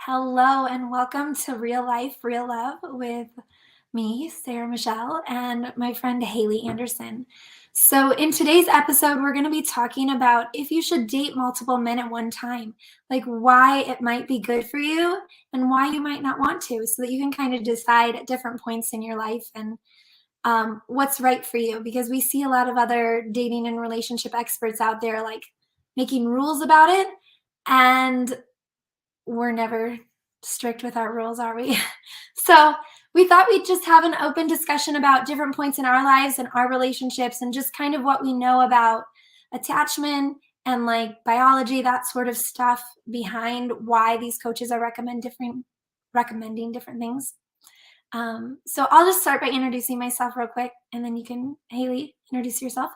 Hello and welcome to Real Life, Real Love with me, Sarah Michelle, and my friend Hayley Anderson. So, in today's episode, we're going to be talking about if you should date multiple men at one time, like why it might be good for you and why you might not want to, so that you can kind of decide at different points in your life and what's right for you. Because we see a lot of other dating and relationship experts out there like making rules about it. And we're never strict with our rules, are we? So we thought we'd just have an open discussion about different points in our lives and our relationships and just kind of what we know about attachment and like biology, that sort of stuff behind why these coaches are recommending different things. So I'll just start by introducing myself real quick, and then you can, Hayley, introduce yourself.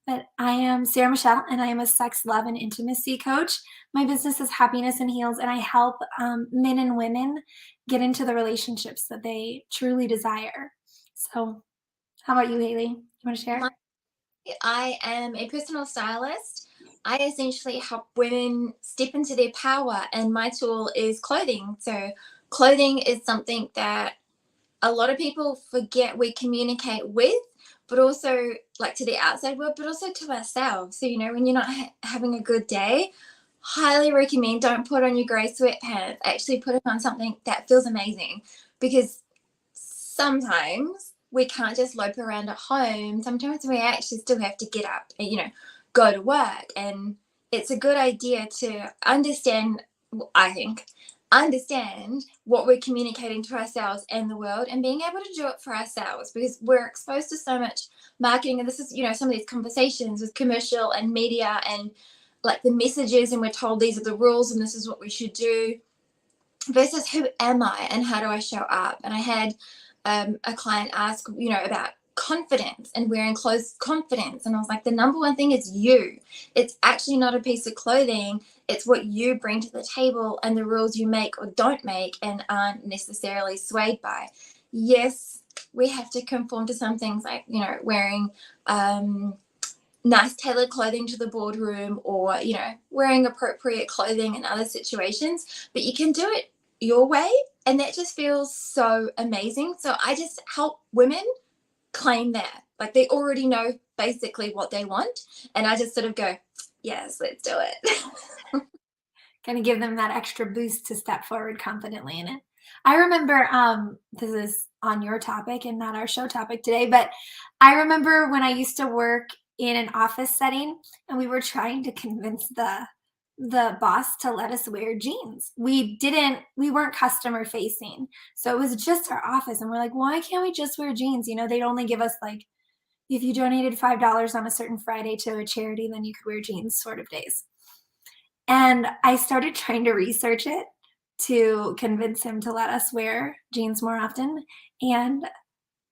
But I am Sarah Michelle, and I am a sex, love, and intimacy coach. My business is Happiness and Heals, and I help men and women get into the relationships that they truly desire. So how about you, Hayley? You want to share? I am a personal stylist. I essentially help women step into their power, and my tool is clothing. So, clothing is something that a lot of people forget we communicate with, but also like to the outside world, but also to ourselves. So, when you're not having a good day, highly recommend don't put on your grey sweatpants. Actually, put on something that feels amazing, because sometimes we can't just lope around at home. Sometimes we actually still have to get up and, go to work. And it's a good idea to understand, I think, understand what we're communicating to ourselves and the world, and being able to do it for ourselves, because we're exposed to so much marketing. And this is, some of these conversations with commercial and media and like the messages, and we're told these are the rules and this is what we should do, versus who am I and how do I show up. And I had a client ask, about confidence and wearing clothes, confidence. And I was like, the number one thing is you. It's actually not a piece of clothing. It's what you bring to the table and the rules you make or don't make and aren't necessarily swayed by. Yes, we have to conform to some things, like, wearing nice tailored clothing to the boardroom, or, wearing appropriate clothing in other situations, but you can do it your way. And that just feels so amazing. So I just help women claim that. Like, they already know basically what they want. And I just sort of go, yes, let's do it. Kind of give them that extra boost to step forward confidently in it. I remember, this is on your topic and not our show topic today, but I remember when I used to work in an office setting and we were trying to convince the boss to let us wear jeans. We weren't customer facing. So it was just our office. And we're like, why can't we just wear jeans? They'd only give us like, if you donated $5 on a certain Friday to a charity, then you could wear jeans sort of days. And I started trying to research it to convince him to let us wear jeans more often. And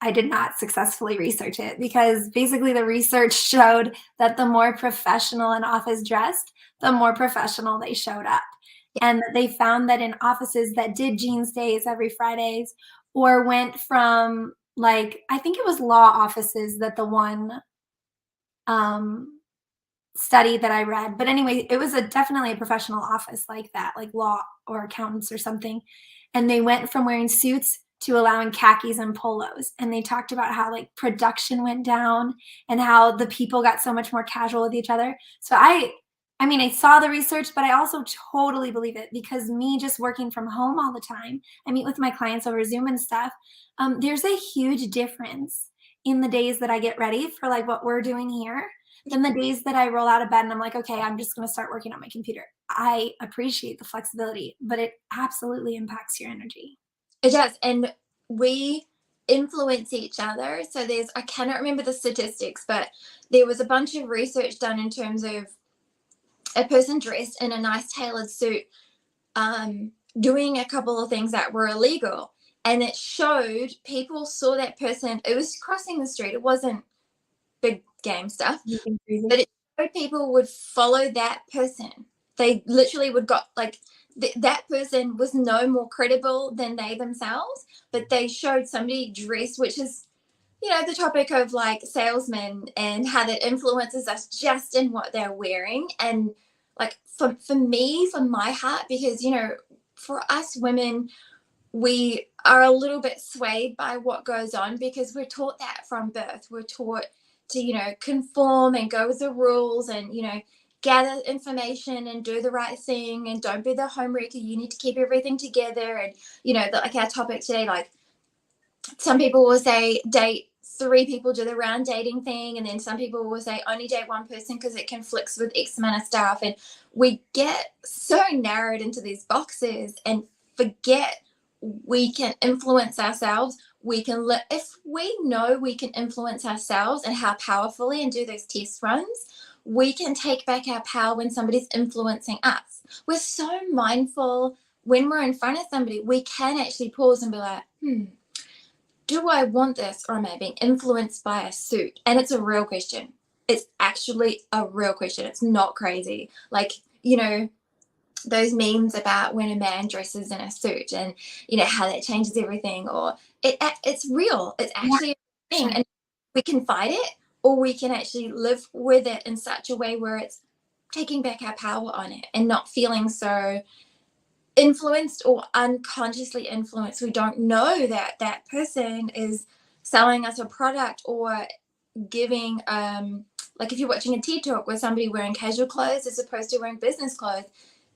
I did not successfully research it, because basically the research showed that the more professional an office dressed, the more professional they showed up. And they found that in offices that did jeans days every Fridays, or went from, like, I think it was law offices that the one study that I read. But anyway, it was definitely a professional office like that, like law or accountants or something. And they went from wearing suits to allowing khakis and polos. And they talked about how like production went down and how the people got so much more casual with each other. So I mean, I saw the research, but I also totally believe it, because me just working from home all the time, I meet with my clients over Zoom and stuff. There's a huge difference in the days that I get ready for like what we're doing here than the days that I roll out of bed and I'm like, okay, I'm just going to start working on my computer. I appreciate the flexibility, but it absolutely impacts your energy. It does. And we influence each other. So I cannot remember the statistics, but there was a bunch of research done in terms of a person dressed in a nice tailored suit, doing a couple of things that were illegal. And it showed people saw that person. It was crossing the street. It wasn't big game stuff, but it showed people would follow that person. They literally would got like that person was no more credible than they themselves, but they showed somebody dressed, which is, the topic of like salesmen and how that influences us just in what they're wearing. And like for me, for my heart, because, for us women, we are a little bit swayed by what goes on because we're taught that from birth. We're taught to, conform and go with the rules and, gather information and do the right thing and don't be the homewrecker. You need to keep everything together. And, like our topic today, like some people will say date 3 people, do the round dating thing. And then some people will say only date one person because it conflicts with X amount of stuff. And we get so narrowed into these boxes and forget we can influence ourselves. If we know we can influence ourselves and how powerfully and do those test runs, we can take back our power when somebody's influencing us. We're so mindful when we're in front of somebody, we can actually pause and be like, do I want this or am I being influenced by a suit? And it's a real question. It's actually a real question. It's not crazy. Like, those memes about when a man dresses in a suit and, how that changes everything, or it's real. It's actually a thing. And we can fight it or we can actually live with it in such a way where it's taking back our power on it and not feeling so influenced or unconsciously influenced. We don't know that that person is selling us a product or giving like if you're watching a TED talk with somebody wearing casual clothes as opposed to wearing business clothes,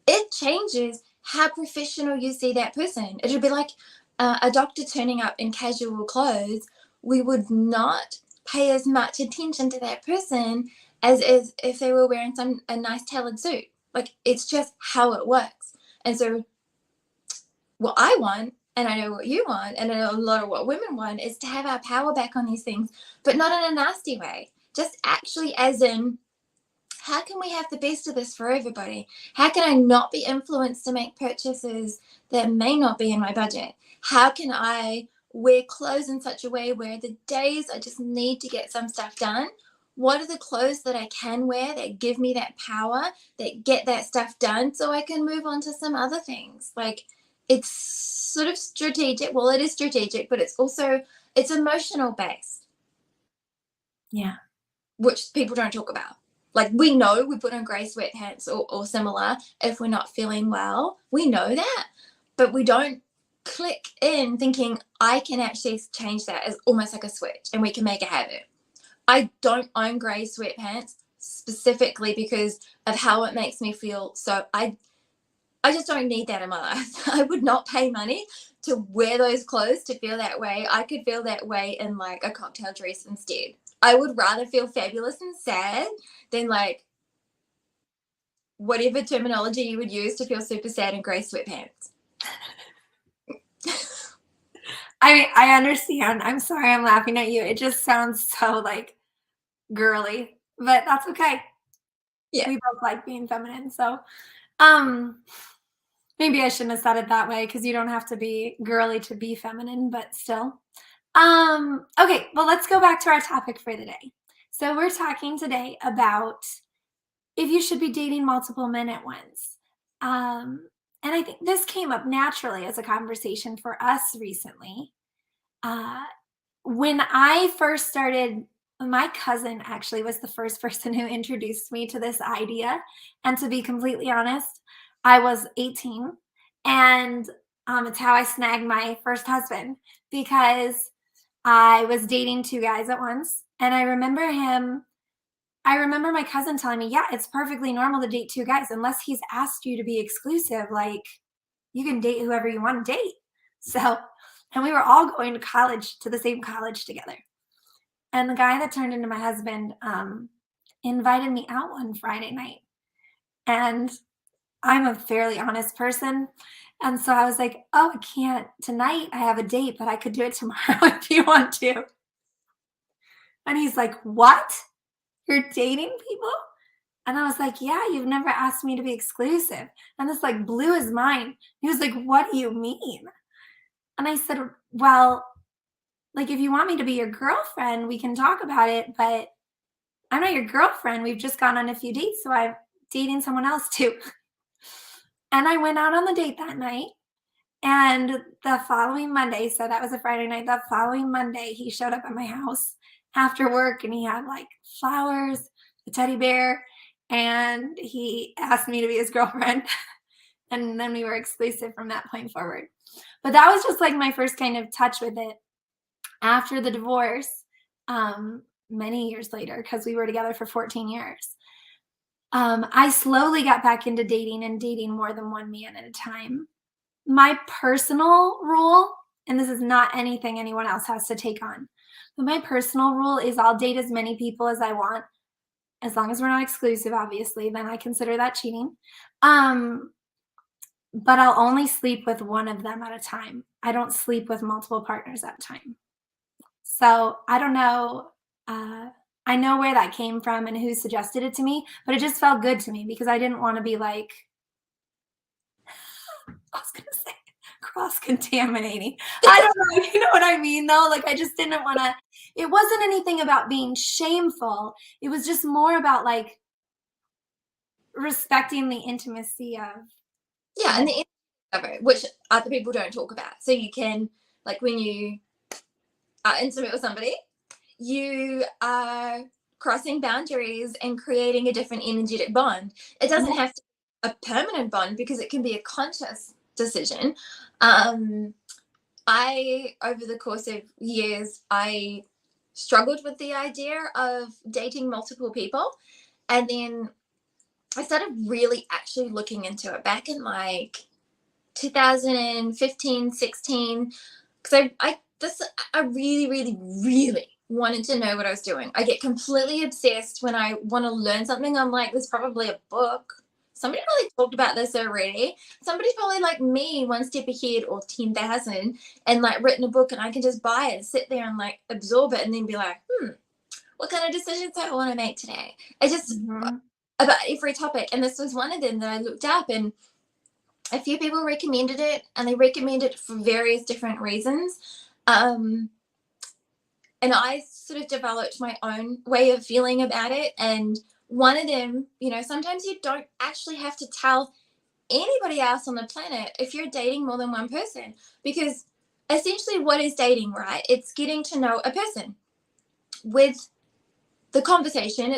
it changes how professional you see that person. It'll be like a doctor turning up in casual clothes. We would not pay as much attention to that person as if they were wearing a nice tailored suit. Like, it's just how it works. And so what I want, and I know what you want, and I know a lot of what women want, is to have our power back on these things, but not in a nasty way. Just actually as in, how can we have the best of this for everybody? How can I not be influenced to make purchases that may not be in my budget? How can I wear clothes in such a way where the days I just need to get some stuff done, what are the clothes that I can wear that give me that power, that get that stuff done so I can move on to some other things? Like, it's sort of strategic. Well, it is strategic, but it's emotional based. Yeah. Which people don't talk about. Like, we know we put on grey sweatpants or similar if we're not feeling well. We know that, but we don't click in thinking I can actually change that as almost like a switch and we can make a habit. I don't own grey sweatpants specifically because of how it makes me feel. So I just don't need that in my life. I would not pay money to wear those clothes to feel that way. I could feel that way in like a cocktail dress instead. I would rather feel fabulous and sad than like whatever terminology you would use to feel super sad in grey sweatpants. I understand. I'm sorry I'm laughing at you. It just sounds so like girly, but that's okay. Yeah. We both like being feminine. So maybe I shouldn't have said it that way because you don't have to be girly to be feminine, but still. Okay, well, let's go back to our topic for the day. So we're talking today about if you should be dating multiple men at once. And I think this came up naturally as a conversation for us recently. When I first started, my cousin actually was the first person who introduced me to this idea. And to be completely honest, I was 18, and it's how I snagged my first husband because I was dating 2 guys at once. And I remember my cousin telling me, yeah, it's perfectly normal to date 2 guys unless he's asked you to be exclusive. Like, you can date whoever you want to date. So, and we were all going to college, to the same college together. And the guy that turned into my husband invited me out one Friday night. And I'm a fairly honest person. And so I was like, oh, I can't tonight. I have a date, but I could do it tomorrow if you want to. And he's like, what? You're dating people? And I was like, yeah, you've never asked me to be exclusive. And this like blew his mind. He was like, what do you mean? And I said, well, like, if you want me to be your girlfriend, we can talk about it, but I'm not your girlfriend. We've just gone on a few dates, so I'm dating someone else too. And I went out on the date that night. And the following Monday, so that was a Friday night, the following Monday, he showed up at my house after work and he had like flowers, a teddy bear, and he asked me to be his girlfriend. And then we were exclusive from that point forward. But that was just like my first kind of touch with it. After the divorce, many years later, because we were together for 14 years, I slowly got back into dating and dating more than one man at a time. My personal rule, and this is not anything anyone else has to take on, but my personal rule is I'll date as many people as I want, as long as we're not exclusive, obviously, then I consider that cheating. Um, but I'll only sleep with one of them at a time. I don't sleep with multiple partners at a time. So I don't know. I know where that came from and who suggested it to me, but it just felt good to me because I didn't want to be like, I was going to say cross contaminating. I don't know. You know what I mean, though? Like, I just didn't want to. It wasn't anything about being shameful. It was just more about like respecting the intimacy of. Yeah, and the of it, which other people don't talk about. So you can, like, when you are intimate with somebody, you are crossing boundaries and creating a different energetic bond. It doesn't have to be a permanent bond because it can be a conscious decision. I, over the course of years, I struggled with the idea of dating multiple people. And then I started really actually looking into it back in like 2015, 16, because I really, really, really wanted to know what I was doing. I get completely obsessed when I want to learn something. I'm like, there's probably a book. Somebody probably talked about this already. Somebody's probably like me, one step ahead or 10,000, and like written a book, and I can just buy it, sit there and like absorb it, and then be like, what kind of decisions do I want to make today? I just about every topic, and this was one of them that I looked up, and a few people recommended it, and they recommended it for various different reasons. And I sort of developed my own way of feeling about it. And one of them, sometimes you don't actually have to tell anybody else on the planet if you're dating more than one person, because essentially what is dating, right? It's getting to know a person. With the conversation,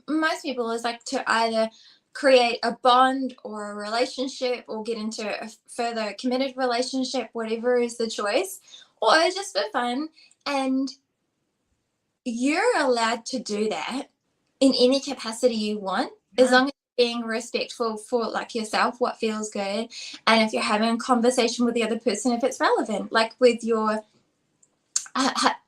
most people is like to either create a bond or a relationship or get into a further committed relationship, whatever is the choice, or just for fun. And you're allowed to do that in any capacity you want, as long as you're being respectful for like yourself, what feels good, and if you're having a conversation with the other person, if it's relevant, like with your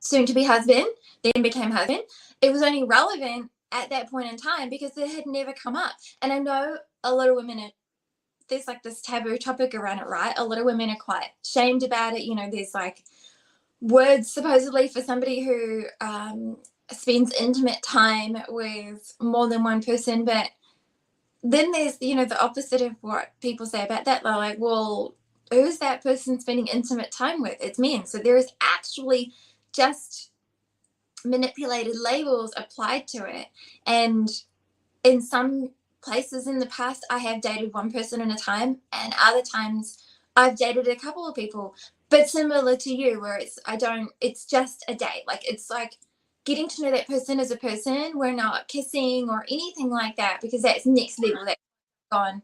soon-to-be husband, then became husband. It was only relevant at that point in time because it had never come up. And I know a lot of women, there's like this taboo topic around it, right? A lot of women are quite shamed about it. There's like words supposedly for somebody who spends intimate time with more than one person. But then there's, the opposite of what people say about that. They're like, well, who's that person spending intimate time with? It's men. So there is actually just manipulated labels applied to it. And in some places in the past, I have dated one person at a time, and other times I've dated a couple of people. But similar to you, where it's just a date. Like, it's like getting to know that person as a person. We're not kissing or anything like that, because that's next level. That's gone,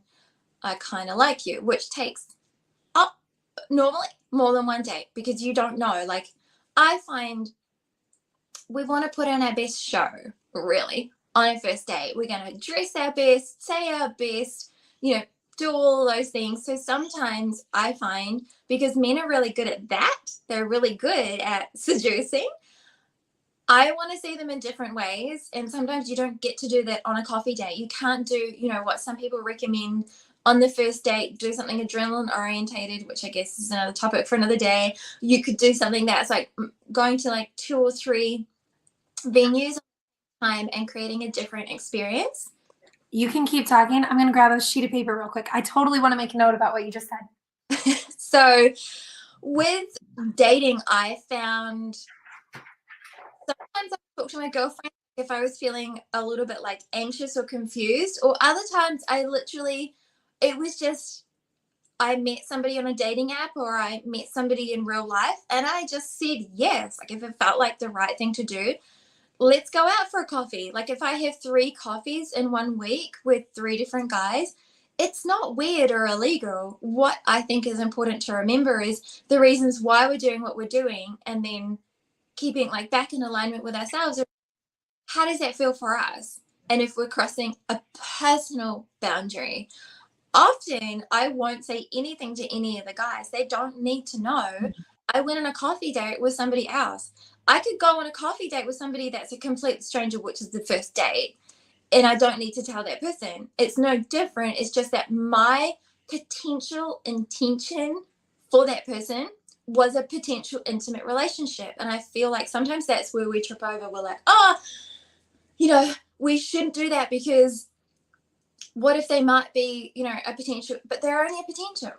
I kind of like you, which takes normally more than one date, because you don't know. Like, I find we want to put on our best show, really, on our first date. We're going to dress our best, say our best, do all those things. So sometimes I find, because men are really good at that, they're really good at seducing, I want to see them in different ways. And sometimes you don't get to do that on a coffee date. You can't do, what some people recommend on the first date, do something adrenaline orientated, which I guess is another topic for another day. You could do something that's like going to like 2 or 3 venues at a time and creating a different experience. You can keep talking. I'm going to grab a sheet of paper real quick. I totally want to make a note about what you just said. So with dating, I found sometimes I talk to my girlfriend if I was feeling a little bit like anxious or confused, or other times it was just, I met somebody on a dating app, or I met somebody in real life, and I just said yes. Like, if it felt like the right thing to do, let's go out for a coffee. Like, if I have 3 coffees in 1 week with 3 different guys, it's not weird or illegal. What I think is important to remember is the reasons why we're doing what we're doing, and then keeping like back in alignment with ourselves. How does that feel for us? And if we're crossing a personal boundary, often I won't say anything to any of the guys. They don't need to know. I went on a coffee date with somebody else. I could go on a coffee date with somebody that's a complete stranger, which is the first date, and I don't need to tell that person. It's no different. It's just that my potential intention for that person was a potential intimate relationship. And I feel like sometimes that's where we trip over. We're like, oh, we shouldn't do that because what if they might be, a potential, but they're only a potential.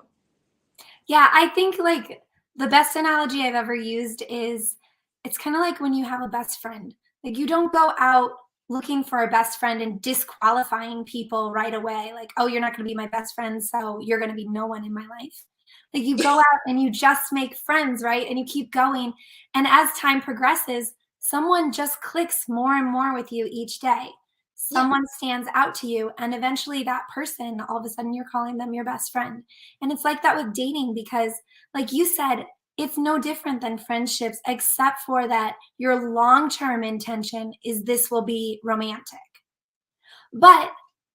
Yeah, I think like the best analogy I've ever used is it's kind of like when you have a best friend. Like you don't go out looking for a best friend and disqualifying people right away. Like, oh, you're not going to be my best friend, so you're going to be no one in my life. Like you go out and you just make friends, right? And you keep going. And as time progresses, someone just clicks more and more with you each day. Yeah. Someone stands out to you, and eventually that person, all of a sudden, you're calling them your best friend. And it's like that with dating because, like you said, it's no different than friendships, except for that your long term intention is this will be romantic. But,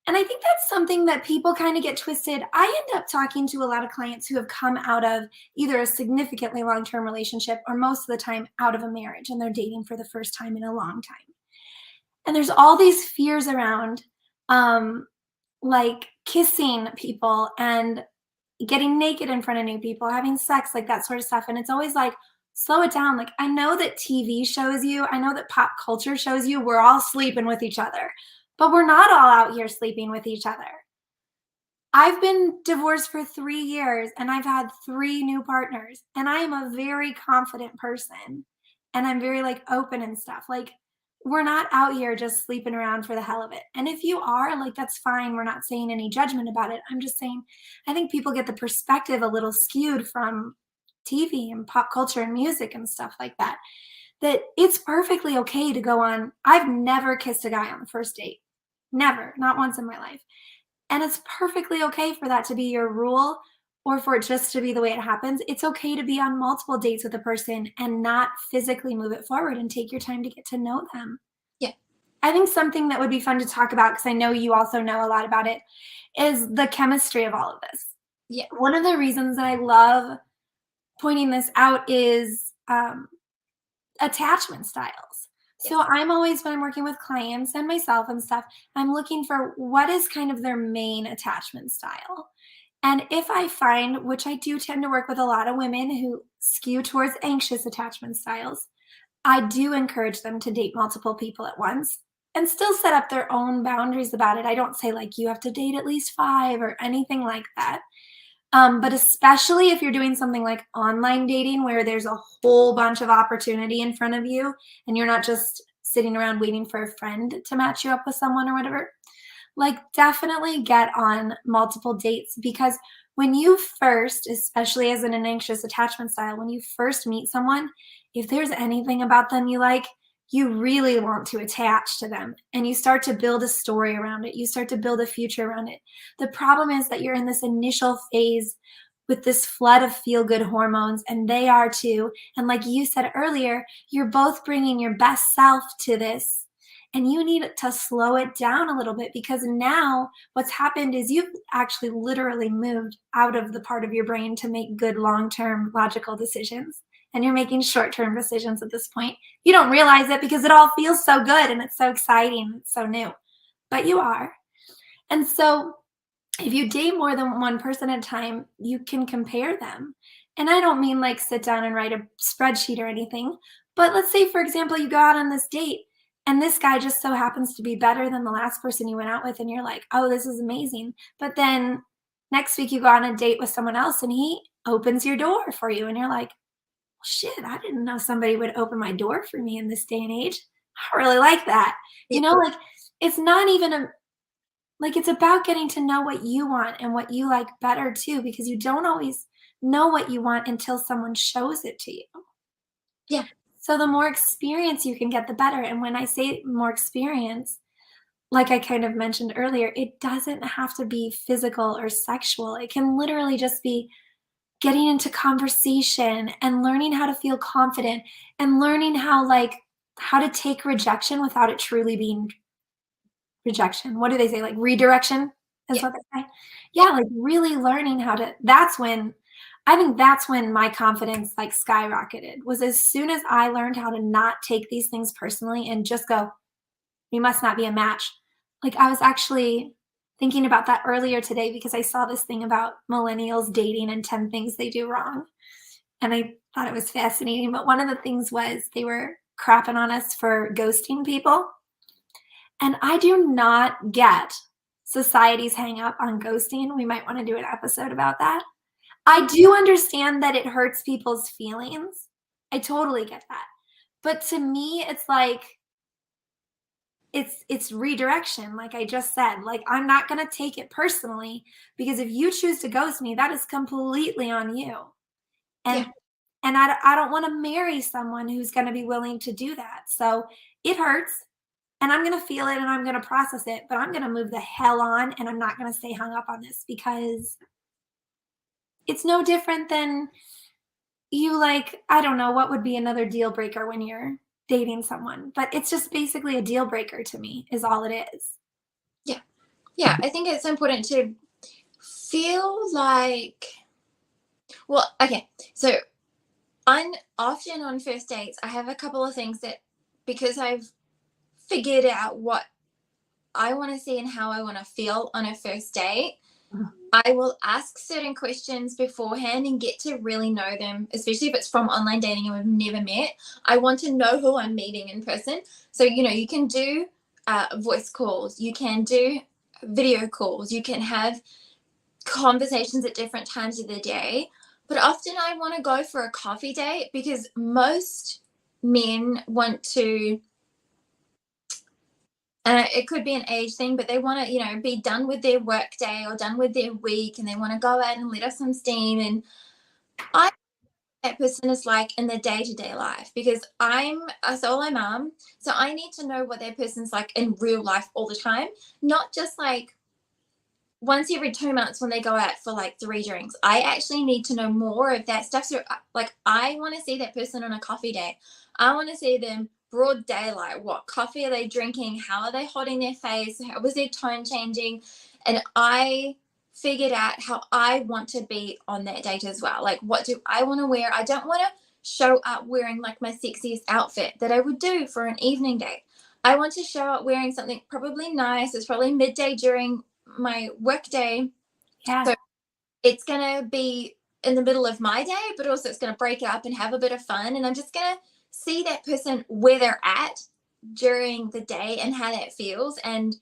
and I think that's something that people kind of get twisted. I end up talking to a lot of clients who have come out of either a significantly long term relationship or most of the time out of a marriage and they're dating for the first time in a long time. And there's all these fears around um, like kissing people and getting naked in front of new people, having sex, like that sort of stuff. And it's always like, slow it down. Like, I know that TV shows you, I know that pop culture shows you we're all sleeping with each other, but we're not all out here sleeping with each other. I've been divorced for 3 years and I've had three new partners, and I am a very confident person and I'm very like open and stuff. Like, we're not out here just sleeping around for the hell of it. And if you are, like, that's fine. We're not saying any judgment about it. I'm just saying, I think people get the perspective a little skewed from TV and pop culture and music and stuff like that. That it's perfectly okay to go on. I've never kissed a guy on the first date. Never, not once in my life. And it's perfectly okay for that to be your rule or for it just to be the way it happens. It's okay to be on multiple dates with a person and not physically move it forward and take your time to get to know them. Yeah. I think something that would be fun to talk about, because I know you also know a lot about it, is the chemistry of all of this. Yeah. One of the reasons that I love pointing this out is attachment styles. So I'm always, when I'm working with clients and myself and stuff, I'm looking for what is kind of their main attachment style. And if I find, which I do tend to work with a lot of women who skew towards anxious attachment styles, I do encourage them to date multiple people at once and still set up their own boundaries about it. I don't say like you have to date at least 5 or anything like that. But especially if you're doing something like online dating where there's a whole bunch of opportunity in front of you and you're not just sitting around waiting for a friend to match you up with someone or whatever, like definitely get on multiple dates, because when you first, especially as in an anxious attachment style, when you first meet someone, if there's anything about them you like, you really want to attach to them and you start to build a story around it. You start to build a future around it. The problem is that you're in this initial phase with this flood of feel good hormones, and they are too. And like you said earlier, you're both bringing your best self to this. And you need to slow it down a little bit, because now what's happened is you've actually literally moved out of the part of your brain to make good long term logical decisions. And you're making short term decisions at this point. You don't realize it because it all feels so good and it's so exciting. It's so new, but you are. And so if you date more than one person at a time, you can compare them. And I don't mean like sit down and write a spreadsheet or anything, but let's say, for example, you go out on this date and this guy just so happens to be better than the last person you went out with, and you're like, oh, this is amazing. But then next week you go on a date with someone else and he opens your door for you, and you're like, shit, I didn't know somebody would open my door for me in this day and age. I really like that. Like it's not even like it's about getting to know what you want and what you like better too, because you don't always know what you want until someone shows it to you. Yeah. So the more experience you can get, the better. And when I say more experience, like I kind of mentioned earlier, it doesn't have to be physical or sexual. It can literally just be getting into conversation and learning how to feel confident and learning how to take rejection without it truly being rejection. What do they say? Like redirection is Yeah. what they say. Yeah. Yeah, like really learning how to that's when I think that's when my confidence like skyrocketed was as soon as I learned how to not take these things personally and just go, we must not be a match. Like I was actually thinking about that earlier today because I saw this thing about millennials dating and 10 things they do wrong. And I thought it was fascinating. But one of the things was they were crapping on us for ghosting people. And I do not get society's hang up on ghosting. We might want to do an episode about that. I do understand that it hurts people's feelings. I totally get that. But to me, it's like it's redirection, like I just said. Like I'm not gonna take it personally because if you choose to ghost me, that is completely on you. Yeah. And I don't want to marry someone who's going to be willing to do that. So it hurts and I'm going to feel it and I'm going to process it, but I'm going to move the hell on and I'm not going to stay hung up on this because it's no different than you like, I don't know what would be another deal breaker when you're dating someone, but it's just basically a deal breaker to me, is all it is. Yeah. Yeah. I think it's important to feel like, well, okay. So often on first dates, I have a couple of things that, because I've figured out what I want to see and how I want to feel on a first date, I will ask certain questions beforehand and get to really know them, especially if it's from online dating and we've never met. I want to know who I'm meeting in person. So, you can do voice calls, you can do video calls, you can have conversations at different times of the day. But often I want to go for a coffee date because most men want to, it could be an age thing, but they want to, be done with their work day or done with their week, and they want to go out and let off some steam. And I that person is like in the day-to-day life because I'm a solo mom, so I need to know what that person's like in real life all the time, not just like once every 2 months when they go out for like 3 drinks. I actually need to know more of that stuff. So, like, I want to see that person on a coffee date. I want to see them broad daylight. What coffee are they drinking? How are they holding their face? How was their tone changing? And I figured out how I want to be on that date as well. Like, what do I want to wear? I don't want to show up wearing like my sexiest outfit that I would do for an evening date. I want to show up wearing something probably nice. It's probably midday during my work day. Yeah. So it's going to be in the middle of my day, but also it's going to break up and have a bit of fun. And I'm just going to see that person where they're at during the day and how that feels. And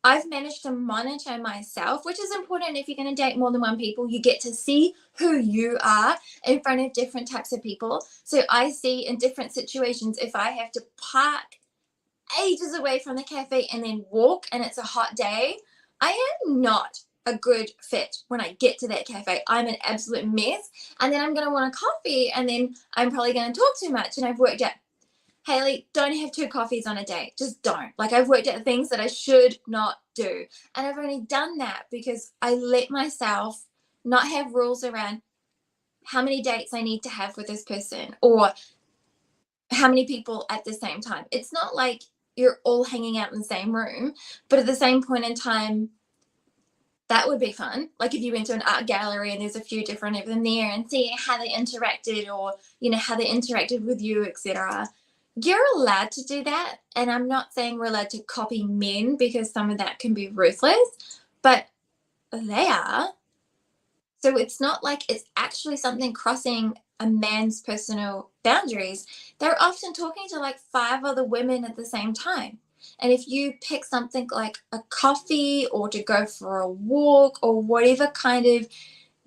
I've managed to monitor myself, which is important if you're going to date more than one people. You get to see who you are in front of different types of people. So I see in different situations, if I have to park ages away from the cafe and then walk and it's a hot day, I am not a good fit when I get to that cafe. I'm an absolute mess. And then I'm going to want a coffee and then I'm probably going to talk too much. And I've worked out, Hayley, don't have 2 coffees on a date. Just don't. Like, I've worked out things that I should not do. And I've only done that because I let myself not have rules around how many dates I need to have with this person or how many people at the same time. It's not like you're all hanging out in the same room, but at the same point in time, that would be fun. Like if you went to an art gallery and there's a few different of them there and see how they interacted or, how they interacted with you, etc. You're allowed to do that. And I'm not saying we're allowed to copy men because some of that can be ruthless, but they are. So it's not like it's actually something crossing a man's personal boundaries. They're often talking to like 5 other women at the same time. And if you pick something like a coffee or to go for a walk or whatever kind of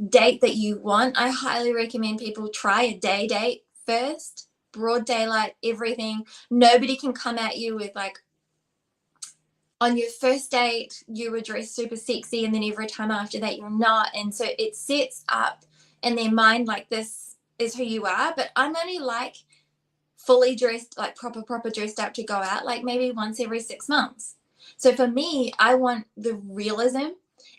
date that you want, I highly recommend people try a day date first, broad daylight, everything. Nobody can come at you with like, on your first date, you were dressed super sexy, and then every time after that, you're not. And so it sets up in their mind like this is who you are. But I'm only like fully dressed, like proper dressed up to go out, like maybe once every 6 months. So for me, I want the realism,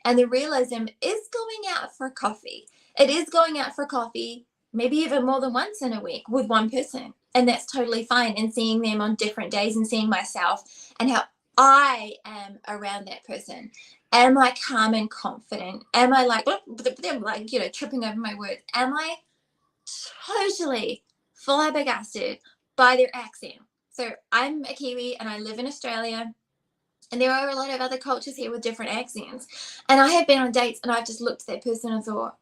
and the realism is going out for coffee. It is going out for coffee, maybe even more than once in a week with one person. And that's totally fine. And seeing them on different days and seeing myself and how I am around that person. Am I calm and confident? Am I like, tripping over my words? Am I totally flabbergasted by their accent? So I'm a Kiwi and I live in Australia, and there are a lot of other cultures here with different accents. And I have been on dates and I've just looked at that person and thought,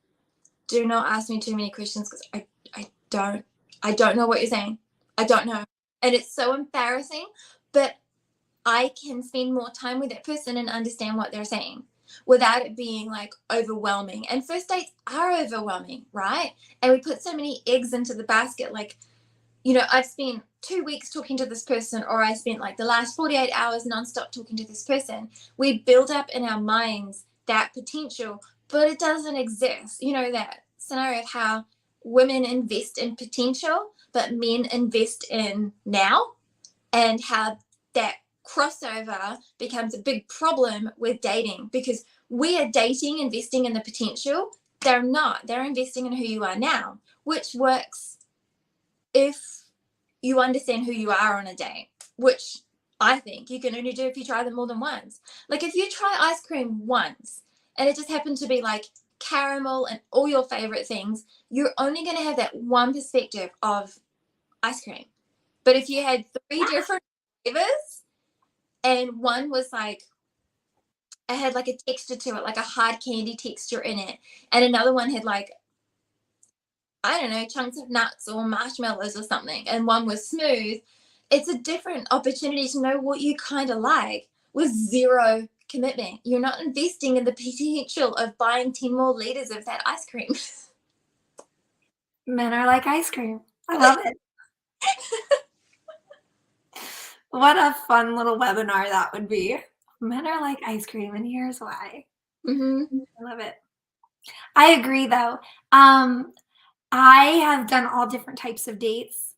do not ask me too many questions because I don't know what you're saying. I don't know. And it's so embarrassing, but I can spend more time with that person and understand what they're saying without it being like overwhelming. And first dates are overwhelming, right? And we put so many eggs into the basket. Like, I've spent 2 weeks talking to this person, or I spent like the last 48 hours nonstop talking to this person. We build up in our minds that potential, but it doesn't exist. That scenario of how women invest in potential, but men invest in now, and how that crossover becomes a big problem with dating, because we are dating, investing in the potential. They're not. They're investing in who you are now, which works if you understand who you are on a date, which I think you can only do if you try them more than once. Like if you try ice cream once and it just happened to be like caramel and all your favorite things, you're only going to have that one perspective of ice cream. But if you had 3 different flavors and one was like, it had like a texture to it, like a hard candy texture in it, and another one had like, I don't know, chunks of nuts or marshmallows or something, and one was smooth, it's a different opportunity to know what you kind of like with zero commitment. You're not investing in the potential of buying 10 more liters of that ice cream. Men are like ice cream. I love it. What a fun little webinar that would be. Men are like ice cream, and here's why. Mm-hmm. I love it. I agree, though. I have done all different types of dates,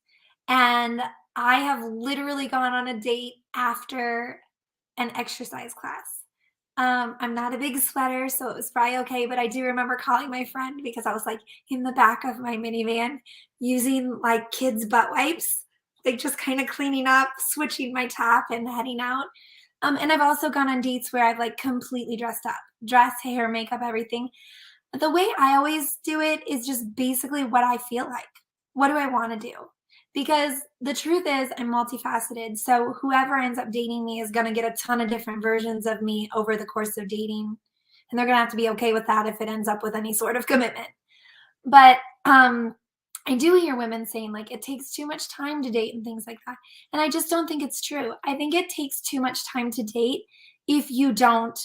and I have literally gone on a date after an exercise class. I'm not a big sweater, so it was probably okay, but I do remember calling my friend because I was like in the back of my minivan using like kids' butt wipes, like just kind of cleaning up, switching my top, and heading out. And I've also gone on dates where I've like completely dressed up, dress, hair, makeup, everything. The way I always do it is just basically what I feel like. What do I want to do? Because the truth is, I'm multifaceted. So whoever ends up dating me is going to get a ton of different versions of me over the course of dating. And they're going to have to be okay with that if it ends up with any sort of commitment. But I do hear women saying like it takes too much time to date and things like that. And I just don't think it's true. I think it takes too much time to date if you don't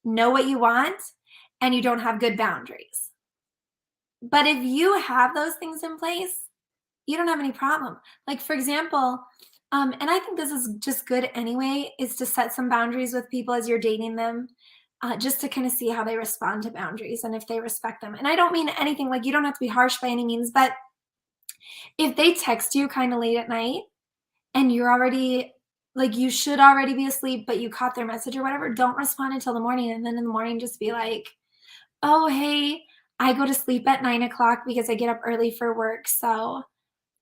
know what you want and you don't have good boundaries. But if you have those things in place, you don't have any problem. Like, for example, and I think this is just good anyway, is to set some boundaries with people as you're dating them, just to kind of see how they respond to boundaries and if they respect them. And I don't mean anything like you don't have to be harsh by any means, but if they text you kind of late at night and you're already like you should already be asleep, but you caught their message or whatever, don't respond until the morning. And then in the morning, just be like, oh, hey, I go to sleep at 9 o'clock because I get up early for work. So,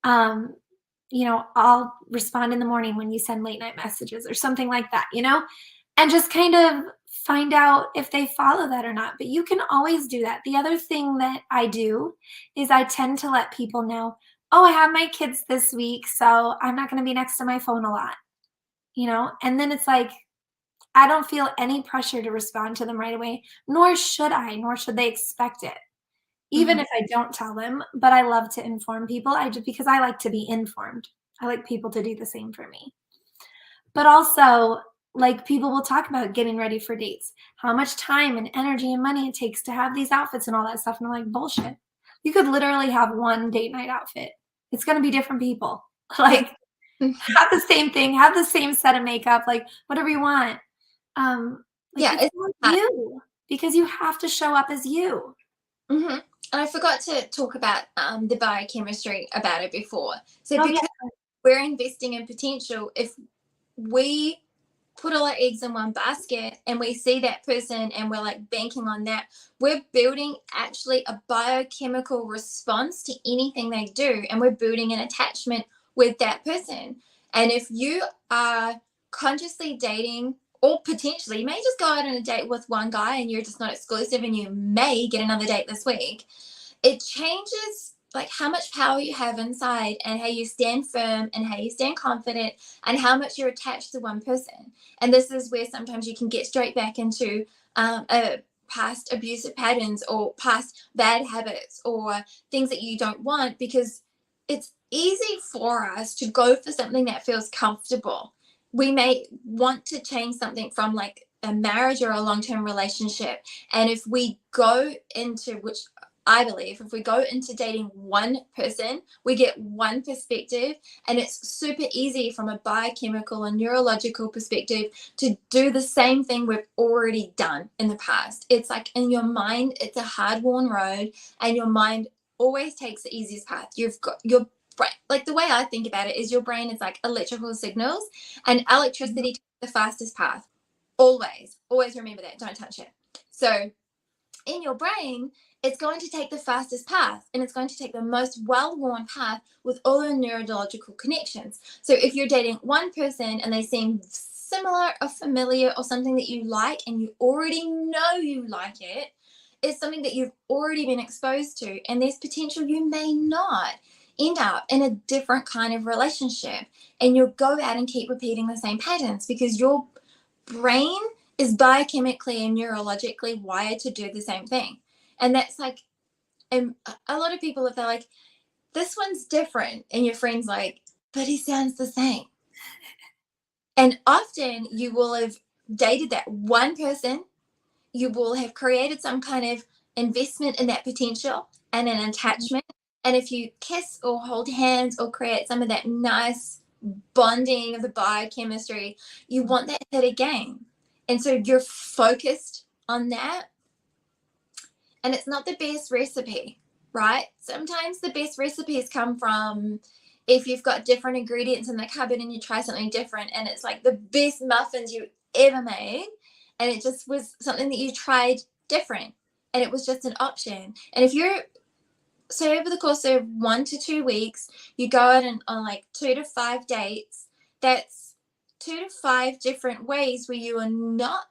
um, I'll respond in the morning when you send late night messages or something like that, and just kind of find out if they follow that or not. But you can always do that. The other thing that I do is I tend to let people know, oh, I have my kids this week, so I'm not going to be next to my phone a lot, and then it's like, I don't feel any pressure to respond to them right away, nor should I, nor should they expect it. Even Mm-hmm. if I don't tell them, but I love to inform people. Because I like to be informed. I like people to do the same for me. But also, like people will talk about getting ready for dates, how much time and energy and money it takes to have these outfits and all that stuff. And I'm like, bullshit. You could literally have one date night outfit. It's going to be different people. Like, have the same thing, have the same set of makeup, like whatever you want. Like Yeah, it's not you because you have to show up as you. mm-hmm. And I forgot to talk about the biochemistry about it before. So Oh yeah. because we're investing in potential, if we put all our eggs in one basket and we see that person and we're like banking on that, we're building actually a biochemical response to anything they do, and we're building an attachment with that person. And if you are consciously dating, or potentially you may just go out on a date with one guy and you're just not exclusive and you may get another date this week, it changes like how much power you have inside and how you stand firm and how you stand confident and how much you're attached to one person. And this is where sometimes you can get straight back into past abusive patterns or past bad habits or things that you don't want, because it's easy for us to go for something that feels comfortable. We may want to change something from like a marriage or a long-term relationship. And if we go into, which I believe, if we go into dating one person, we get one perspective, and it's super easy from a biochemical and neurological perspective to do the same thing we've already done in the past. It's like in your mind, it's a hard-worn road, and your mind always takes the easiest path. You've got your brain, like the way I think about it is your brain is like electrical signals, and electricity takes the fastest path. Always remember that. Don't touch it. So in your brain, it's going to take the fastest path, and it's going to take the most well-worn path with all the neurological connections. So if you're dating one person and they seem similar or familiar or something that you like and you already know you like it, it's something that you've already been exposed to, and there's potential you may not end up in a different kind of relationship, and you'll go out and keep repeating the same patterns because your brain is biochemically and neurologically wired to do the same thing. And that's like, and a lot of people, if they're like, this one's different, and your friend's like, but he sounds the same. And often you will have dated that one person, you will have created some kind of investment in that potential and an attachment. And if you kiss or hold hands or create some of that nice bonding of the biochemistry, you want that hit again. And so you're focused on that. And it's not the best recipe, right? Sometimes the best recipes come from if you've got different ingredients in the cupboard and you try something different and it's like the best muffins you ever made, and it just was something that you tried different and it was just an option. And if you're, so over the course of 1 to 2 weeks, you go out on like 2 to 5 dates, that's 2 to 5 different ways where you are not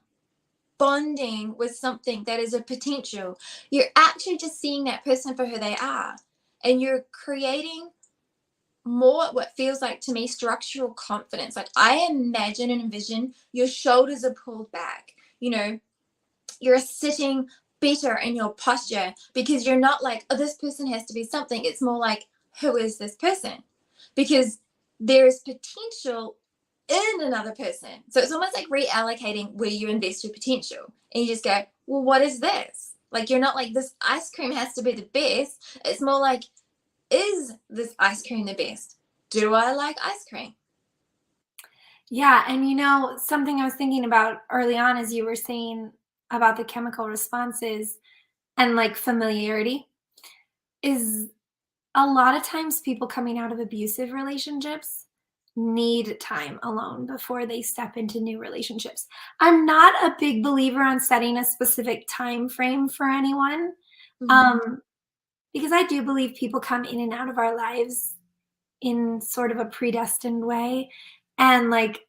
bonding with something that is a potential. You're actually just seeing that person for who they are, and you're creating more what feels like to me structural confidence. Like I imagine and envision your shoulders are pulled back, you know, you're sitting better in your posture because you're not like, oh, this person has to be something. It's more like, who is this person? Because there is potential in another person. So it's almost like reallocating where you invest your potential. And you just go, well, what is this? Like, you're not like, this ice cream has to be the best. It's more like, is this ice cream the best? Do I like ice cream? Yeah, and you know, something I was thinking about early on as you were saying about the chemical responses and like familiarity is a lot of times people coming out of abusive relationships need time alone before they step into new relationships. I'm not a big believer on setting a specific time frame for anyone. Um, because I do believe people come in and out of our lives in sort of a predestined way. And like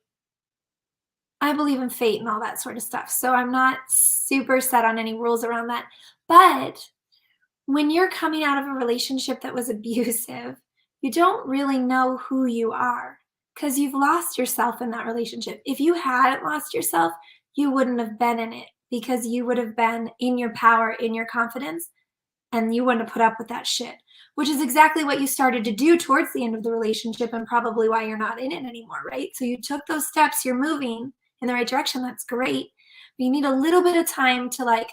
I believe in fate and all that sort of stuff. So I'm not super set on any rules around that. But when you're coming out of a relationship that was abusive, you don't really know who you are because you've lost yourself in that relationship. If you hadn't lost yourself, you wouldn't have been in it because you would have been in your power, in your confidence, and you wouldn't have put up with that shit, which is exactly what you started to do towards the end of the relationship and probably why you're not in it anymore, right? So you took those steps, you're moving in the right direction. That's great. But you need a little bit of time to like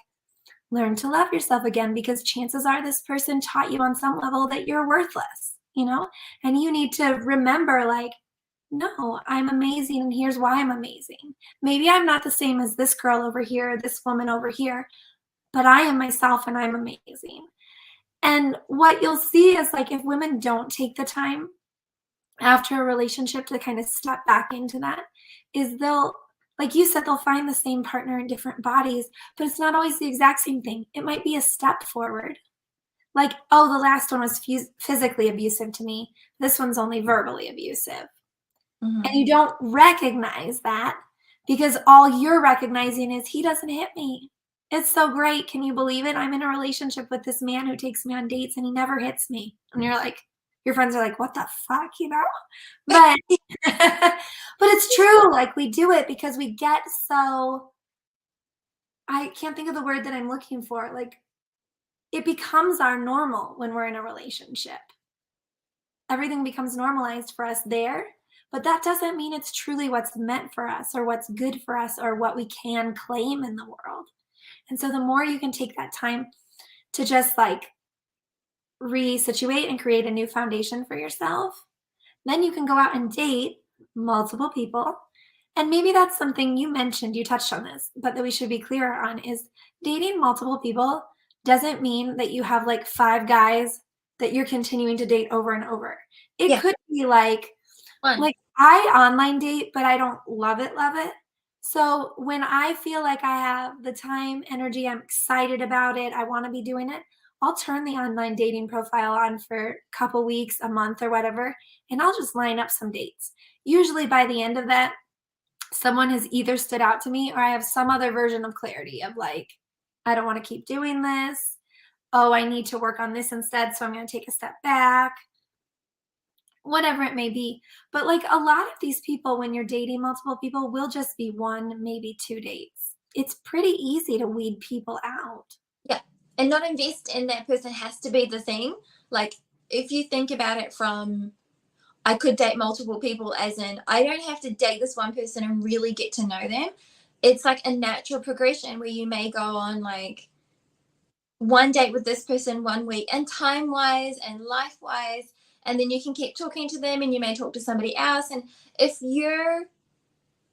learn to love yourself again, because chances are this person taught you on some level that you're worthless, you know? And you need to remember like, no, I'm amazing and here's why I'm amazing. Maybe I'm not the same as this girl over here, this woman over here, but I am myself and I'm amazing. And what you'll see is like if women don't take the time after a relationship to kind of step back into that, is they'll Like you said, they'll find the same partner in different bodies, but it's not always the exact same thing. It might be a step forward. Like, oh, the last one was physically abusive to me. This one's only verbally abusive. And you don't recognize that because all you're recognizing is he doesn't hit me. It's so great. Can you believe it? I'm in a relationship with this man who takes me on dates and he never hits me. And you're like, your friends are like, what the fuck, you know? But but it's true. Like we do it because we get so, I can't think of the word that I'm looking for. Like it becomes our normal when we're in a relationship. Everything becomes normalized for us there, but that doesn't mean it's truly what's meant for us or what's good for us or what we can claim in the world. And so the more you can take that time to just like resituate and create a new foundation for yourself, then you can go out and date multiple people. And maybe that's something you mentioned, you touched on this, but that we should be clearer on is dating multiple people doesn't mean that you have like 5 guys that you're continuing to date over and over. It Yeah. could be One. like I online date, but I don't love it, love it. So when I feel like I have the time, energy, I'm excited about it, I want to be doing it, I'll turn the online dating profile on for a couple weeks, a month, or whatever, and I'll just line up some dates. Usually by the end of that, someone has either stood out to me or I have some other version of clarity of like, I don't want to keep doing this. Oh, I need to work on this instead. So I'm going to take a step back, whatever it may be. But like a lot of these people, when you're dating multiple people, will just be 1, maybe 2 dates. It's pretty easy to weed people out. Yeah. And not invest in that person has to be the thing. Like, if you think about it from, I could date multiple people, as in, I don't have to date this one person and really get to know them. It's like a natural progression where you may go on like one date with this person one week, and time wise and life wise, and then you can keep talking to them and you may talk to somebody else. And if you're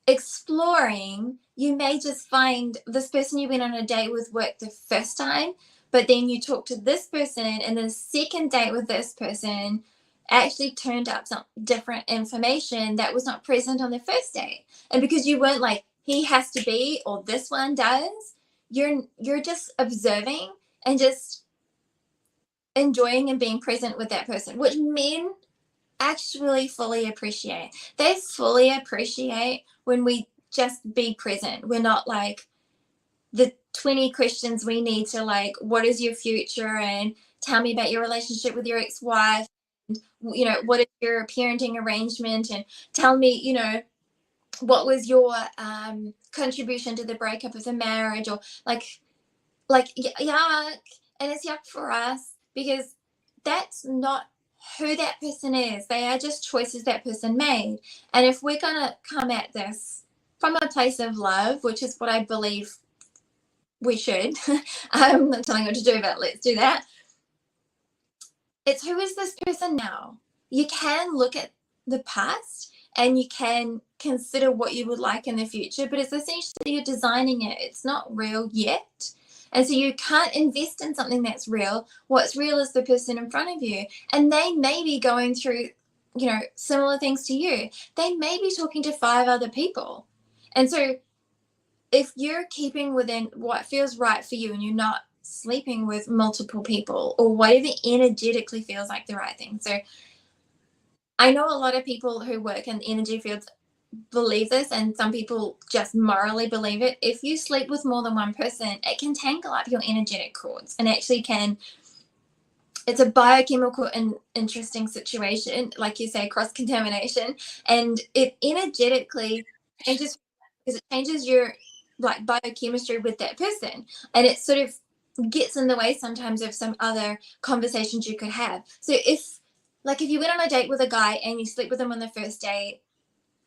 exploring, you may just find this person you went on a date with worked the first time, but then you talk to this person, and the second date with this person actually turned up some different information that was not present on the first date. And because you weren't like, he has to be or this one does, you're just observing and just enjoying and being present with that person, which men actually fully appreciate. They fully appreciate when we just be present. We're not like the 20 questions we need to like, what is your future? And tell me about your relationship with your ex-wife. And, what is your parenting arrangement? And tell me, what was your contribution to the breakup of the marriage? Or yuck. And it's yuck for us because that's not who that person is. They are just choices that person made. And if we're going to come at this from a place of love, which is what I believe we should, I'm not telling you what to do, but let's do that. It's, who is this person now? You can look at the past and you can consider what you would like in the future, but it's essentially you're designing it. It's not real yet. And so you can't invest in something that's real. What's real is the person in front of you. And they may be going through, similar things to you. They may be talking to 5 other people. And so if you're keeping within what feels right for you and you're not sleeping with multiple people or whatever energetically feels like the right thing. So I know a lot of people who work in energy fields believe this, and some people just morally believe it. If you sleep with more than one person, it can tangle up your energetic cords and actually it's a biochemical and interesting situation, like you say, cross contamination, and it energetically changes because it changes your like biochemistry with that person, and it sort of gets in the way sometimes of some other conversations you could have. So if you went on a date with a guy and you sleep with him on the first date,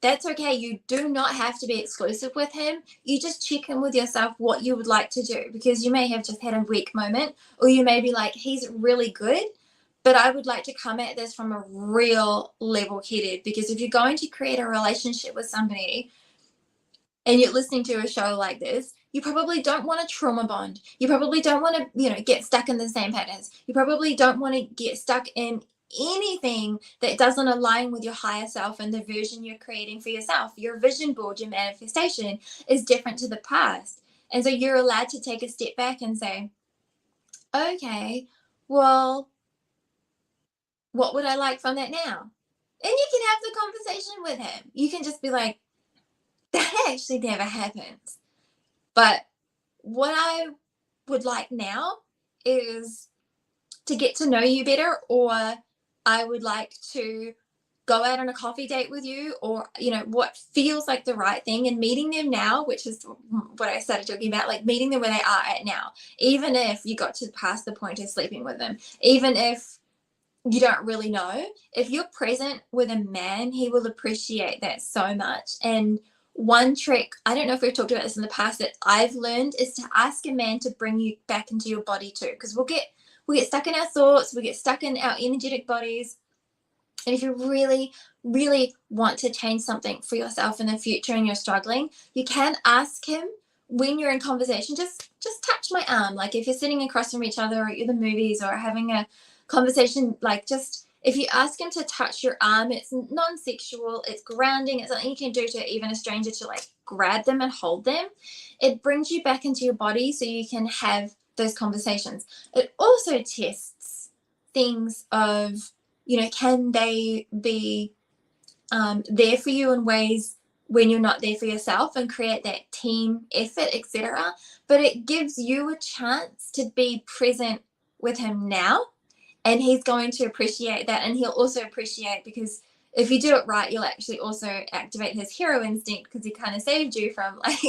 that's okay. You do not have to be exclusive with him. You just check in with yourself what you would like to do, because you may have just had a weak moment, or you may be like, he's really good, but I would like to come at this from a real level-headed, because if you're going to create a relationship with somebody and you're listening to a show like this, you probably don't want a trauma bond. You probably don't want to, get stuck in the same patterns. You probably don't want to get stuck in anything that doesn't align with your higher self and the version you're creating for yourself. Your vision board, your manifestation is different to the past. And so you're allowed to take a step back and say, okay, well, what would I like from that now? And you can have the conversation with him. You can just be like, that actually never happens. But what I would like now is to get to know you better, or I would like to go out on a coffee date with you, or what feels like the right thing, and meeting them now, which is what I started talking about, like meeting them where they are at now, even if you got to past the point of sleeping with them, even if you don't really know, if you're present with a man, he will appreciate that so much. And one trick, I don't know if we've talked about this in the past, that I've learned is to ask a man to bring you back into your body too, because we get stuck in our thoughts, we get stuck in our energetic bodies. And if you really, really want to change something for yourself in the future and you're struggling, you can ask him when you're in conversation, just touch my arm. Like if you're sitting across from each other or at the movies or having a conversation, like just if you ask him to touch your arm, it's non-sexual, it's grounding, it's something you can do to even a stranger, to like grab them and hold them. It brings you back into your body so you can have those conversations. It also tests things of, can they be there for you in ways when you're not there for yourself, and create that team effort, etc. But it gives you a chance to be present with him now, and he's going to appreciate that, and he'll also appreciate, because if you do it right, you'll actually also activate his hero instinct, because he kind of saved you from like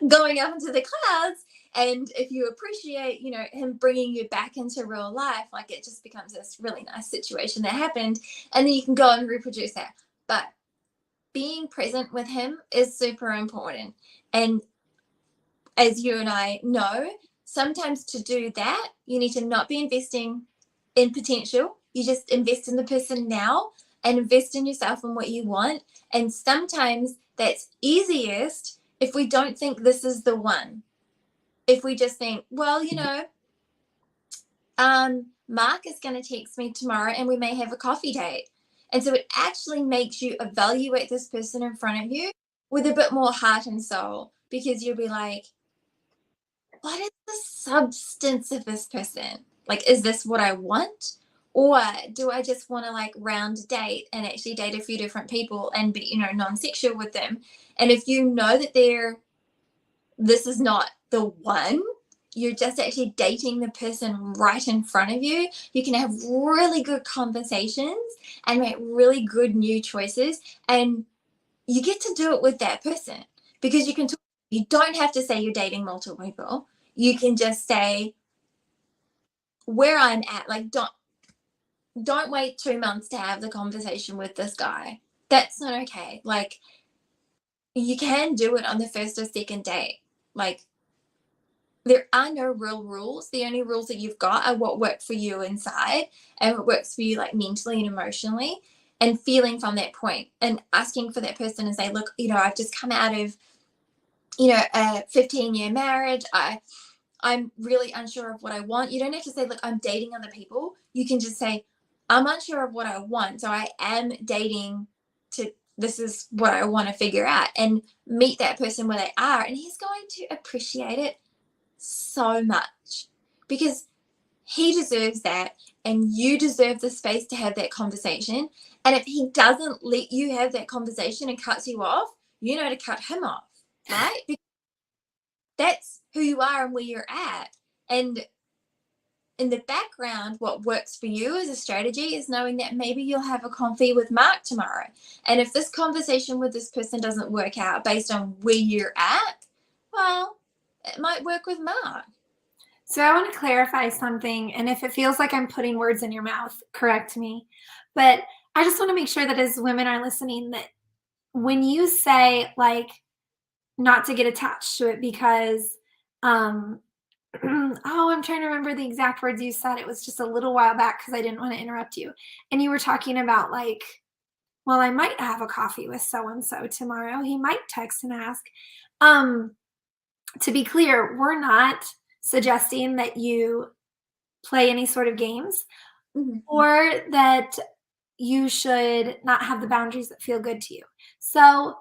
going up into the clouds. And if you appreciate, him bringing you back into real life, like it just becomes this really nice situation that happened, and then you can go and reproduce that. But being present with him is super important. And as you and I know, sometimes to do that, you need to not be investing in potential. You just invest in the person now and invest in yourself and what you want. And sometimes that's easiest if we don't think this is the one. If we just think, well, Mark is going to text me tomorrow and we may have a coffee date. And so it actually makes you evaluate this person in front of you with a bit more heart and soul, because you'll be like, what is the substance of this person? Like, is this what I want? Or do I just want to like round date and actually date a few different people and be, non-sexual with them? And if you know that this is not the one, you're just actually dating the person right in front of you, you can have really good conversations and make really good new choices. And you get to do it with that person, because you don't have to say you're dating multiple people. You can just say where I'm at. Like, don't wait 2 months to have the conversation with this guy. That's not okay. Like, you can do it on the first or second date. Like, there are no real rules. The only rules that you've got are what work for you inside and what works for you, like mentally and emotionally, and feeling from that point, and asking for that person and say, look, I've just come out of, a 15-year marriage. I'm really unsure of what I want. You don't have to say, look, I'm dating other people. You can just say, I'm unsure of what I want. So I am dating this is what I want to figure out, and meet that person where they are. And he's going to appreciate it so much, because he deserves that, and you deserve the space to have that conversation. And if he doesn't let you have that conversation and cuts you off, you know to cut him off, right? Because that's who you are and where you're at. And in the background, what works for you as a strategy is knowing that maybe you'll have a coffee with Mark tomorrow. And if this conversation with this person doesn't work out based on where you're at, well, it might work with Mark. So I want to clarify something, and if it feels like I'm putting words in your mouth, correct me. But I just want to make sure that as women are listening, that when you say like not to get attached to it because oh, I'm trying to remember the exact words you said. It was just a little while back because I didn't want to interrupt you. And you were talking about like, well, I might have a coffee with so-and-so tomorrow. He might text and ask. To be clear, we're not suggesting that you play any sort of games. Mhm. or that you should not have the boundaries that feel good to you. So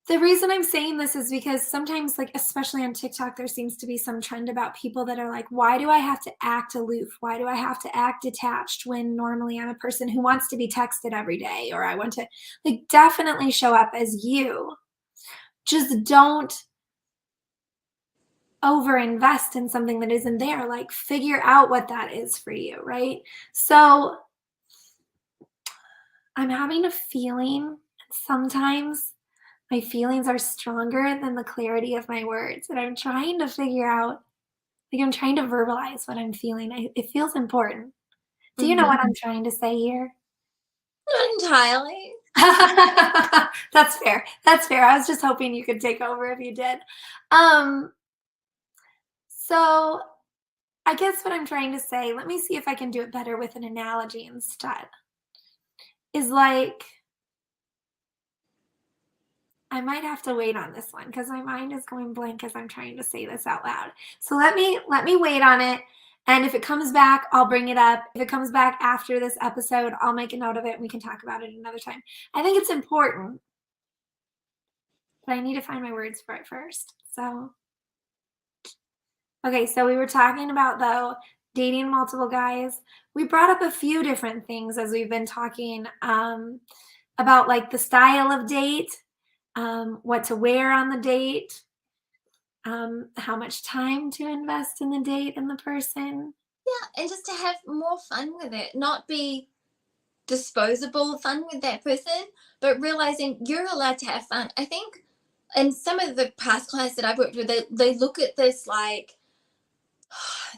the reason I'm saying this is because sometimes, like, especially on TikTok, there seems to be some trend about people that are like, why do I have to act aloof? Why do I have to act detached when normally I'm a person who wants to be texted every day? Or I want to, like, definitely show up as you. Just don't overinvest in something that isn't there. Like, figure out what that is for you, right? So I'm having a feeling sometimes my feelings are stronger than the clarity of my words, and I'm trying to figure out, like, I'm trying to verbalize what I'm feeling. It feels important. Do you know Mhm. what I'm trying to say here? Not entirely. That's fair. That's fair. I was just hoping you could take over if you did. Um, so I guess what I'm trying to say, let me see if I can do it better with an analogy instead, is like I might have to wait on this one because my mind is going blank as I'm trying to say this out loud. So let me wait on it. And if it comes back, I'll bring it up. If it comes back after this episode, I'll make a note of it and we can talk about it another time. I think it's important, but I need to find my words for it first. So, okay, so we were talking about though dating multiple guys. We brought up a few different things as we've been talking about like the style of date, what to wear on the date, how much time to invest in the date and the person. Yeah, and just to have more fun with it, not be disposable fun with that person, but realizing you're allowed to have fun. I think in some of the past clients that I've worked with, they look at this like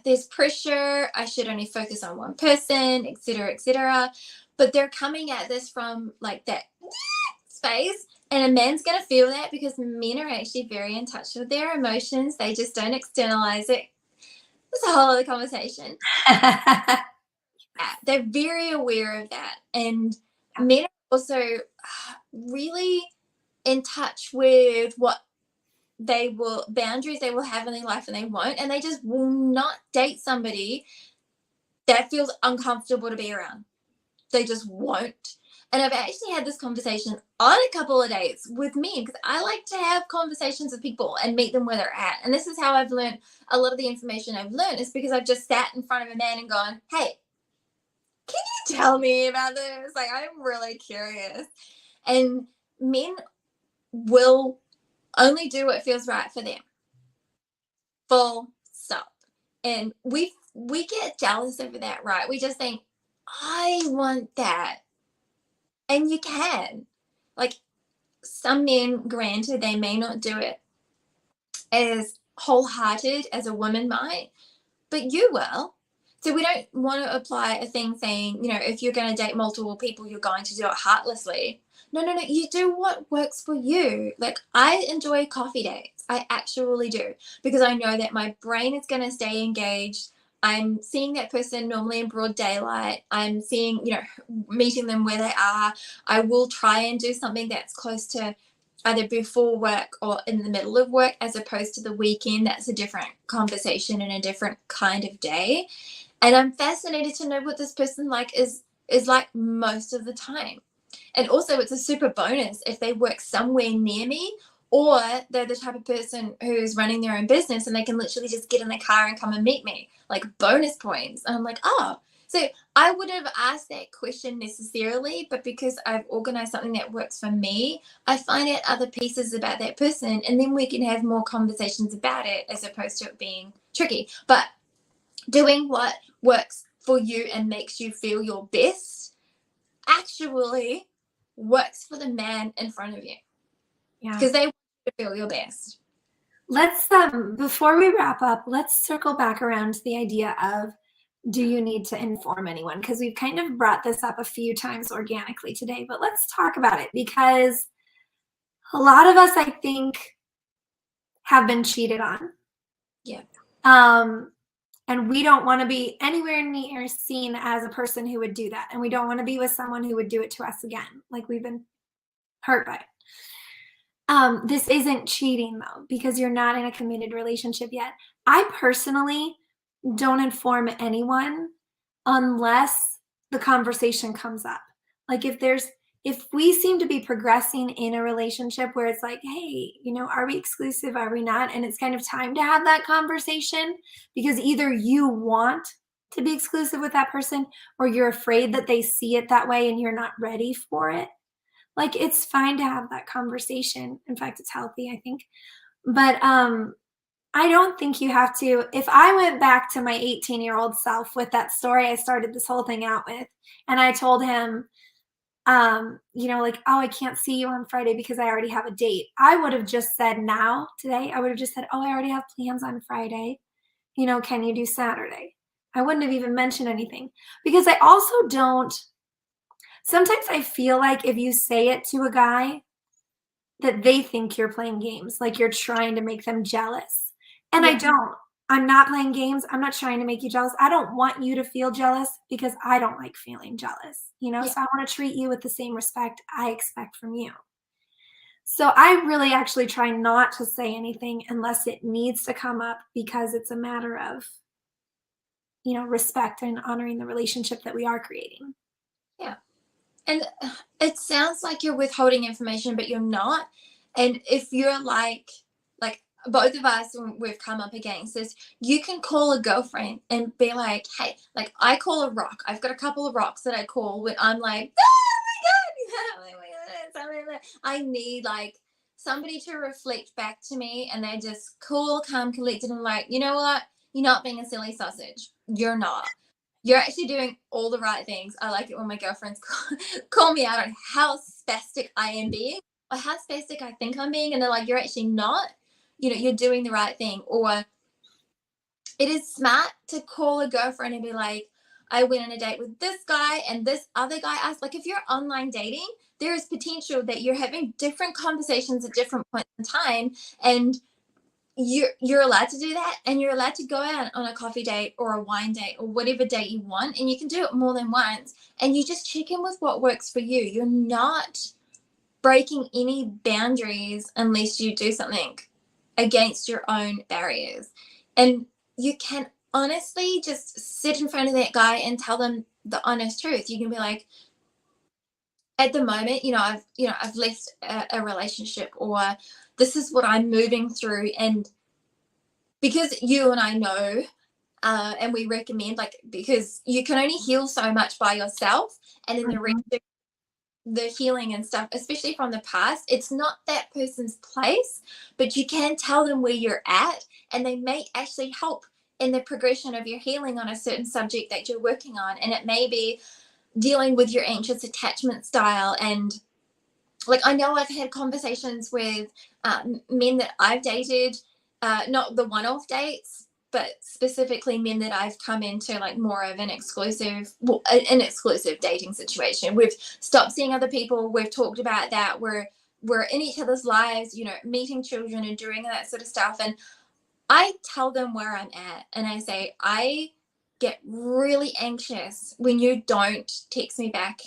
there's pressure, I should only focus on one person, etc., etc. But they're coming at this from like that space. And a man's going to feel that because men are actually very in touch with their emotions. They just don't externalize it. It's a whole other conversation. They're very aware of that. And men are also really in touch with what they will, boundaries they will have in their life and they won't. And they just will not date somebody that feels uncomfortable to be around. They just won't. And I've actually had this conversation on a couple of dates with me because I like to have conversations with people and meet them where they're at. And this is how I've learned a lot of the information I've learned is because I've just sat in front of a man and gone, hey, tell me about this. Like, I'm really curious. And men will only do what feels right for them. Full stop. And we get jealous over that, right? We just think, I want that. And you can. Like some men, granted, they may not do it as wholehearted as a woman might, but you will. So we don't want to apply a thing saying, if you're going to date multiple people, you're going to do it heartlessly. No, no, no. You do what works for you. Like I enjoy coffee dates. I actually do because I know that my brain is going to stay engaged. I'm seeing that person normally in broad daylight. I'm seeing, meeting them where they are. I will try and do something that's close to either before work or in the middle of work as opposed to the weekend. That's a different conversation and a different kind of day. And I'm fascinated to know what this person like is like most of the time. And also it's a super bonus if they work somewhere near me or they're the type of person who's running their own business and they can literally just get in the car and come and meet me, like bonus points. And I'm like, oh, so I would have asked that question necessarily, but because I've organized something that works for me, I find out other pieces about that person and then we can have more conversations about it as opposed to it being tricky. But doing what works for you and makes you feel your best actually works for the man in front of you Yeah. because they want you to feel your best. Let's before we wrap up, let's circle back around to the idea of do you need to inform anyone? Because we've kind of brought this up a few times organically today, but let's talk about it because a lot of us, I think, have been cheated on. Yeah. Um, and we don't want to be anywhere near seen as a person who would do that. And we don't want to be with someone who would do it to us again, like we've been hurt by it. This isn't cheating though, because you're not in a committed relationship yet. I personally don't inform anyone unless the conversation comes up. Like if we seem to be progressing in a relationship where it's like, hey, are we exclusive? Are we not? And it's kind of time to have that conversation because either you want to be exclusive with that person or you're afraid that they see it that way and you're not ready for it. Like it's fine to have that conversation. In fact, it's healthy, I think. But I don't think you have to. If I went back to my 18-year-old self with that story I started this whole thing out with, and I told him, like, oh, I can't see you on Friday because I already have a date. I would have just said today, I would have just said, oh, I already have plans on Friday. Can you do Saturday? I wouldn't have even mentioned anything because I also don't. Sometimes I feel like if you say it to a guy, that they think you're playing games, like you're trying to make them jealous. And I Yeah. don't. I'm not playing games. I'm not trying to make you jealous. I don't want you to feel jealous because I don't like feeling jealous, Yeah. so I want to treat you with the same respect I expect from you. So I really actually try not to say anything unless it needs to come up because it's a matter of, respect and honoring the relationship that we are creating. Yeah. And it sounds like you're withholding information, but you're not. And if you're like both of us, when we've come up against this, you can call a girlfriend and be like, hey, like I call a rock. I've got a couple of rocks that I call when I'm like, oh my God, I need like somebody to reflect back to me, and they're just cool, calm, collected, and like, you know what? You're not being a silly sausage. You're not. You're actually doing all the right things. I like it when my girlfriends call me out on how spastic I am being or how spastic I think I'm being. And they're like, you're actually not, you're doing the right thing. Or it is smart to call a girlfriend and be like, I went on a date with this guy and this other guy asked. Like, if you're online dating, there is potential that you're having different conversations at different points in time. And you're allowed to do that, and you're allowed to go out on a coffee date or a wine date or whatever date you want, and you can do it more than once, and you just check in with what works for you. You're not breaking any boundaries unless you do something against your own barriers. And you can honestly just sit in front of that guy and tell them the honest truth. You can be like, at the moment, I've left a relationship, or this is what I'm moving through. And because you and I know, and we recommend, like, because you can only heal so much by yourself, and in the rest Mhm. of the healing and stuff, especially from the past, it's not that person's place, but you can tell them where you're at, and they may actually help in the progression of your healing on a certain subject that you're working on. And it may be dealing with your anxious attachment style. And like, I know I've had conversations with men that I've dated, not the one-off dates, but specifically men that I've come into like more of an exclusive, an exclusive dating situation. We've stopped seeing other people. We've talked about that. We're in each other's lives, meeting children and doing that sort of stuff. And I tell them where I'm at, and I say, I get really anxious when you don't text me back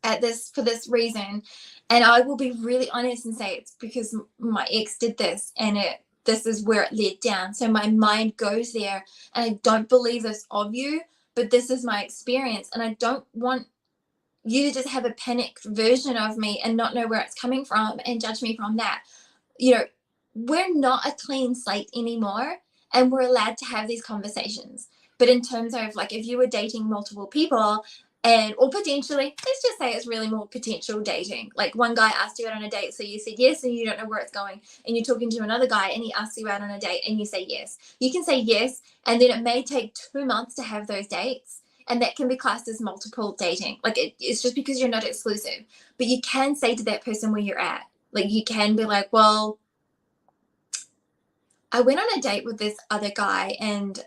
for this reason. And I will be really honest and say it's because my ex did this, and this is where it led down. So my mind goes there, and I don't believe this of you, but this is my experience, and I don't want you to just have a panicked version of me and not know where it's coming from and judge me from that. We're not a clean slate anymore, and we're allowed to have these conversations. But in terms of like, if you were dating multiple people, or potentially, let's just say it's really more potential dating. Like, one guy asked you out on a date, so you said yes, and you don't know where it's going. And you're talking to another guy and he asks you out on a date and you say yes. You can say yes, and then it may take 2 months to have those dates. And that can be classed as multiple dating. Like, it's just because you're not exclusive. But you can say to that person where you're at. Like, you can be like, well, I went on a date with this other guy, and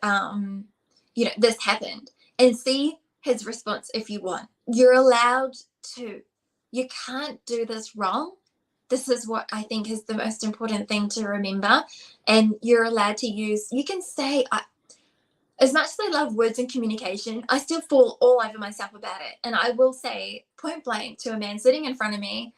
this happened, and see his response if you want. You're allowed to. You can't do this wrong. This is what I think is the most important thing to remember. And you're allowed to you can say, as much as I love words and communication, I still fall all over myself about it. And I will say point blank to a man sitting in front of me,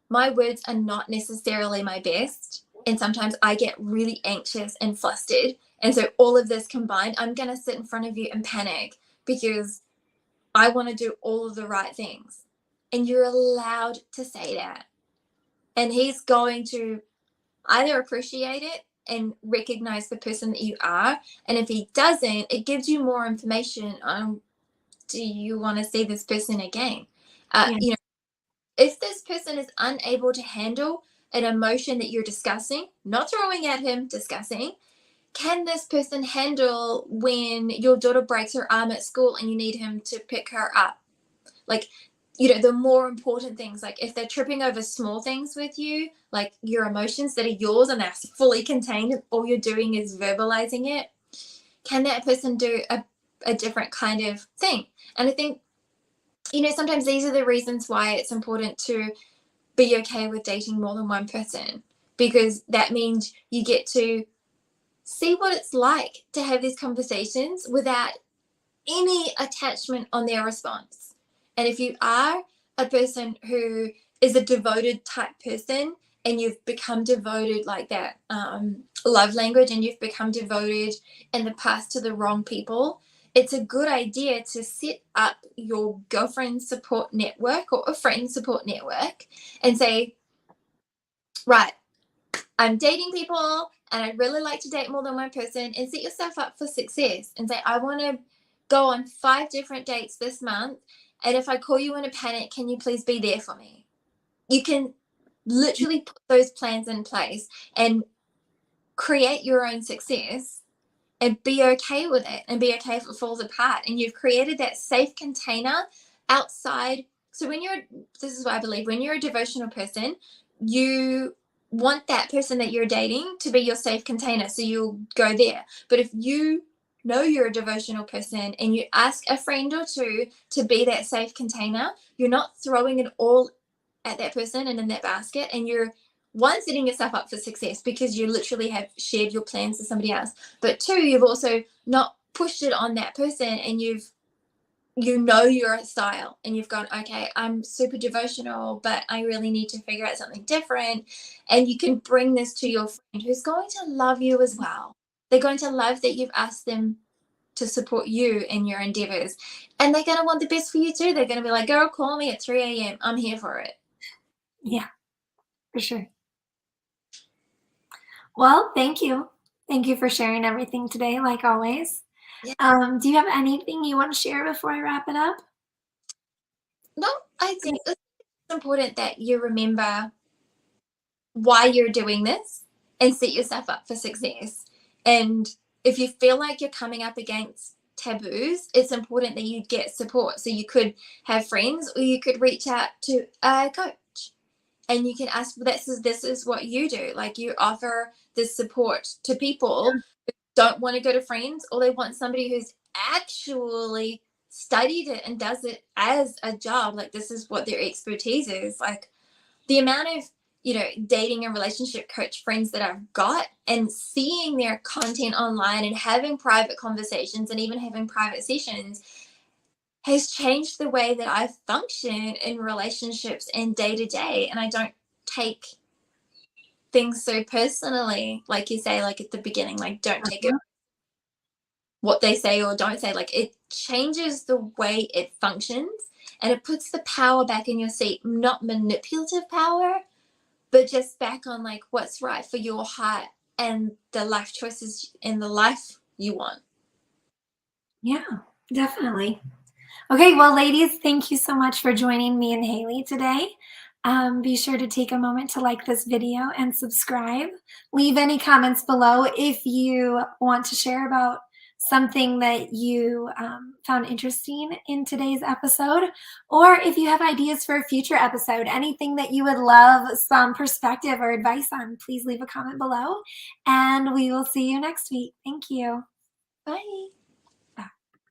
my words are not necessarily my best. And sometimes I get really anxious and flustered. And so all of this combined, I'm going to sit in front of you and panic. because I want to do all of the right things. And you're allowed to say that. And he's going to either appreciate it and recognize the person that you are. And if he doesn't, it gives you more information on, do you want to see this person again? Yeah. You know, if this person is unable to handle an emotion that you're discussing, not throwing at him, discussing, can this person handle when your daughter breaks her arm at school and you need him to pick her up? Like, the more important things, like if they're tripping over small things with you, like your emotions that are yours and they're fully contained, and all you're doing is verbalizing it, can that person do a different kind of thing? And I think, sometimes these are the reasons why it's important to be okay with dating more than one person, because that means you get to see what it's like to have these conversations without any attachment on their response. And if you are a person who is a devoted type person and you've become devoted like that, love language, and you've become devoted in the past to the wrong people, it's a good idea to set up your girlfriend support network or a friend support network and say, right, I'm dating people and I'd really like to date more than one person, and set yourself up for success and say, I want to go on 5 different dates this month. And if I call you in a panic, can you please be there for me? You can literally put those plans in place and create your own success and be okay with it, and be okay if it falls apart. And you've created that safe container outside. So this is what I believe, when you're a devotional person, you want that person that you're dating to be your safe container. So you'll go there. But if you know you're a devotional person and you ask a friend or two to be that safe container, you're not throwing it all at that person and in that basket. And you're, one, setting yourself up for success because you literally have shared your plans with somebody else. But 2, you've also not pushed it on that person, and your style, and you've gone, okay, I'm super devotional, but I really need to figure out something different. And you can bring this to your friend who's going to love you as well. They're going to love that you've asked them to support you in your endeavors. And they're going to want the best for you too. They're going to be like, girl, call me at 3 a.m. I'm here for it. Yeah, for sure. Well, thank you. Thank you for sharing everything today, like always. Yeah. Do you have anything you want to share before I wrap it up? No, I think it's important that you remember why you're doing this and set yourself up for success. And if you feel like you're coming up against taboos, it's important that you get support. So you could have friends, or you could reach out to a coach, and you can ask, this is what you do. Like, you offer this support to people who don't want to go to friends, or they want somebody who's actually studied it and does it as a job. Like, this is what their expertise is. Like, the amount of dating and relationship coach friends that I've got, and seeing their content online and having private conversations and even having private sessions, has changed the way that I function in relationships and day to day. And I don't take things so personally, like you say, like at the beginning, like, don't take it what they say or don't say. Like, it changes the way it functions, and it puts the power back in your seat, not manipulative power, but just back on like what's right for your heart and the life choices in the life you want. Yeah, definitely. Okay, well, ladies, thank you so much for joining me and Hayley today. Be sure to take a moment to like this video and subscribe. Leave any comments below if you want to share about something that you found interesting in today's episode, or if you have ideas for a future episode, anything that you would love some perspective or advice on, please leave a comment below, and we will see you next week. Thank you. Bye.